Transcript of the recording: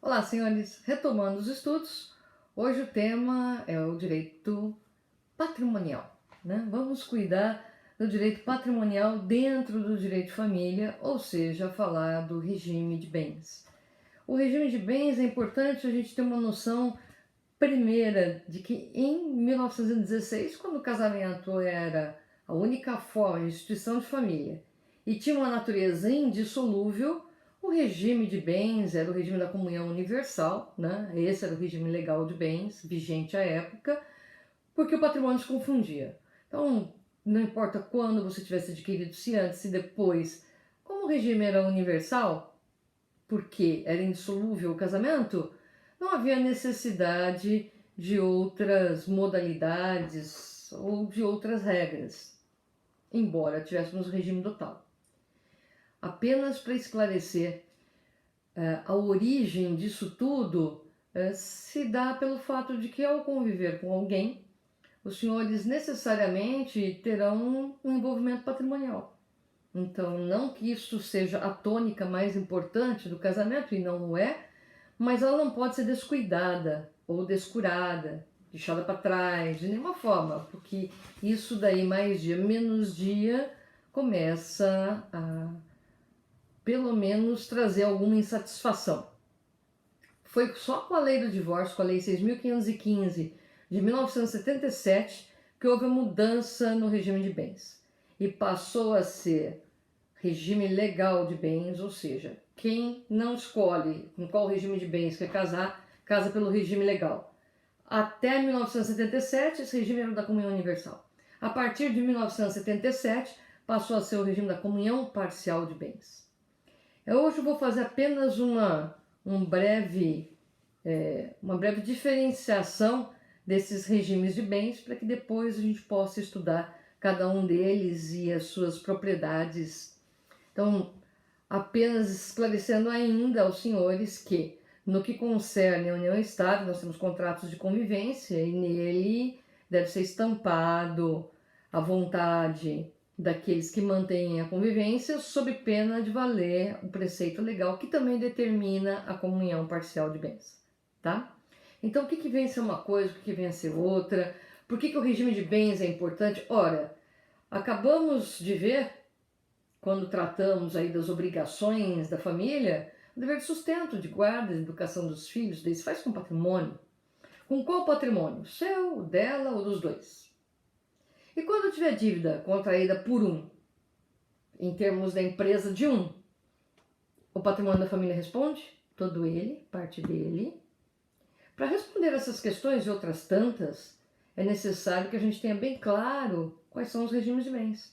Olá, senhores. Retomando os estudos, hoje o tema é o direito patrimonial, né? Vamos cuidar do direito patrimonial dentro do direito de família, ou seja, falar do regime de bens. O regime de bens é importante a gente ter uma noção primeira de que em 1916, quando o casamento era a única forma de instituição de família e tinha uma natureza indissolúvel, o regime de bens era o regime da comunhão universal, né? Esse era o regime legal de bens vigente à época, porque o patrimônio se confundia. Então, não importa quando você tivesse adquirido, se antes, se depois, como o regime era universal, porque era indissolúvel o casamento, não havia necessidade de outras modalidades ou de outras regras, embora tivéssemos o regime total. Apenas para esclarecer, a origem disso tudo se dá pelo fato de que, ao conviver com alguém, os senhores necessariamente terão um envolvimento patrimonial. Então, não que isso seja a tônica mais importante do casamento, e não é, mas ela não pode ser descuidada ou descurada, deixada para trás, de nenhuma forma, porque isso daí, mais dia, menos dia, começa a, pelo menos, trazer alguma insatisfação. Foi só com a lei do divórcio, com a lei 6.515 de 1977, que houve a mudança no regime de bens. E passou a ser regime legal de bens, ou seja, quem não escolhe com qual regime de bens quer casar, casa pelo regime legal. Até 1977, esse regime era o da comunhão universal. A partir de 1977, passou a ser o regime da comunhão parcial de bens. Hoje eu vou fazer apenas uma breve diferenciação desses regimes de bens para que depois a gente possa estudar cada um deles e as suas propriedades. Então, apenas esclarecendo ainda aos senhores que, no que concerne a união estável, nós temos contratos de convivência e nele deve ser estampado a vontade daqueles que mantêm a convivência, sob pena de valer o preceito legal que também determina a comunhão parcial de bens, tá? Então, o que vem a ser uma coisa, o que vem a ser outra? Por que o regime de bens é importante? Ora, acabamos de ver, quando tratamos aí das obrigações da família, o dever de sustento, de guarda, de educação dos filhos, daí se faz com patrimônio. Com qual patrimônio? Seu, dela ou dos dois? E quando tiver dívida contraída por um, em termos da empresa de um, o patrimônio da família responde? Todo ele, parte dele. Para responder essas questões e outras tantas, é necessário que a gente tenha bem claro quais são os regimes de bens.